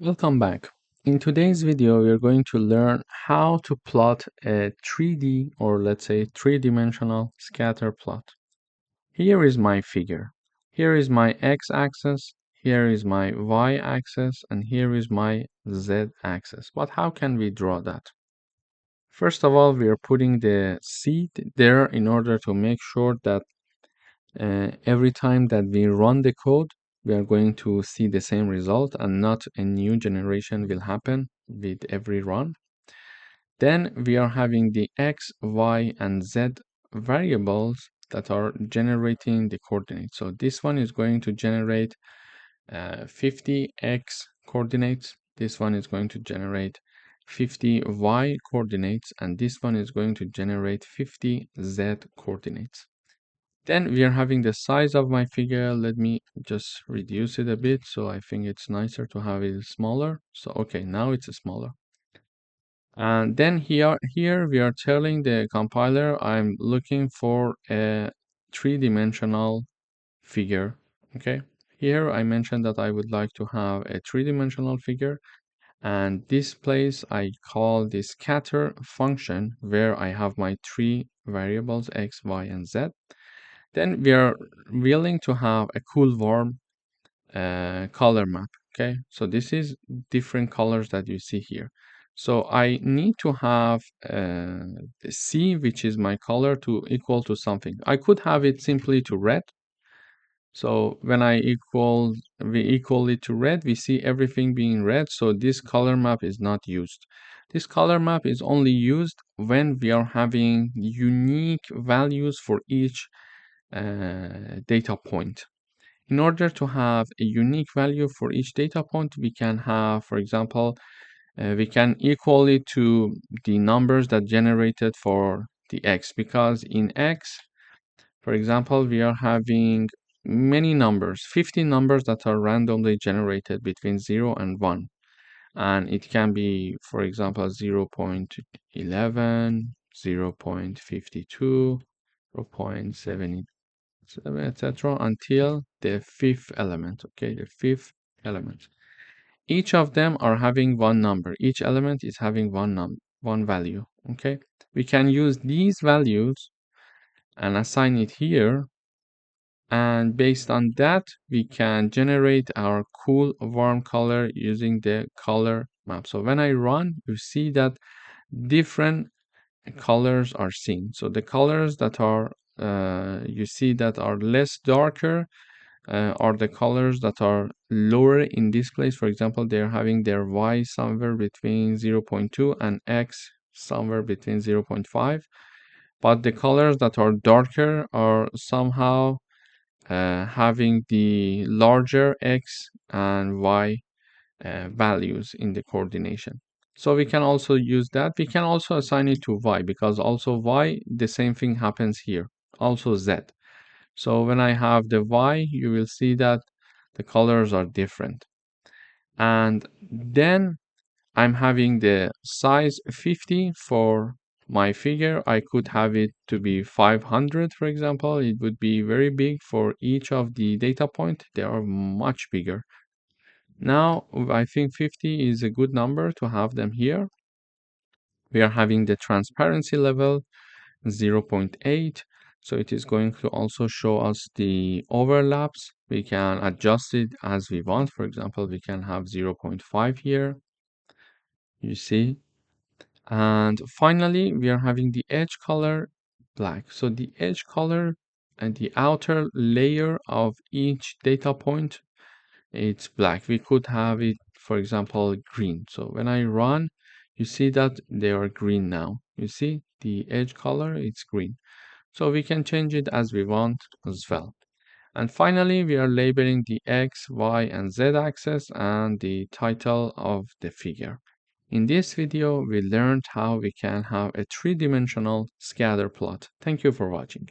Welcome back. In today's video, we are going to learn how to plot a 3D or let's say three-dimensional scatter plot. Here is my figure. Here is my x-axis, here is my y-axis, and here is my z-axis. But how can we draw that? First of all, we are putting the seed there in order to make sure that every time that we run the code, we are going to see the same result and not a new generation will happen with every run. Then we are having the x, y, and z variables that are generating the coordinates. So this one is going to generate 50x coordinates. This one is going to generate 50y coordinates, and this one is going to generate 50z coordinates. Then we are having the size of my figure. Let me just reduce it a bit. So I think it's nicer to have it smaller. So, okay, now it's smaller. And then here we are telling the compiler I'm looking for a three-dimensional figure. Okay, here I mentioned that I would like to have a three-dimensional figure. And this place I call the scatter function where I have my three variables x, y, and z. Then we are willing to have a cool warm color map. Okay, so this is different colors that you see here. So I need to have the C, which is my color, to equal to something. I could have it simply to red. So when we equal it to red, we see everything being red. So this color map is not used. This color map is only used when we are having unique values for each data point. In order to have a unique value for each data point, we can have, for example, we can equal it to the numbers that generated for the x, because in x, for example, we are having many numbers, 50 numbers that are randomly generated between 0 and 1. And it can be, for example, 0 0.11, 0 0.52, 0 0.70, etc. until the fifth element. Okay, the fifth element. Each of them are having one number. Each element is having one value. Okay, we can use these values and assign it here, and based on that we can generate our cool warm color using the color map. So when I run, you see that different colors are seen. So the colors that are you see that are less darker are the colors that are lower in this place. For example, they're having their y somewhere between 0.2 and x somewhere between 0.5. But the colors that are darker are somehow having the larger x and y values in the coordination. So we can also use that. We can also assign it to y, because also y, the same thing happens here. Also z. So when I have the y, you will see that the colors are different. And then I'm having the size 50 for my figure. I could have it to be 500, for example. It would be very big for each of the data point. They are much bigger. Now, I think 50 is a good number to have them here. We are having the transparency level 0.8. So it is going to also show us the overlaps. We can adjust it as we want. For example, we can have 0.5 here, you see. And finally, we are having the edge color black. So the edge color and the outer layer of each data point, it's black. We could have it, for example, green. So when I run, you see that they are green now. You see the edge color, it's green. So we can change it as we want as well. And finally, we are labeling the X, Y, and Z axis and the title of the figure. In this video, we learned how we can have a three-dimensional scatter plot. Thank you for watching.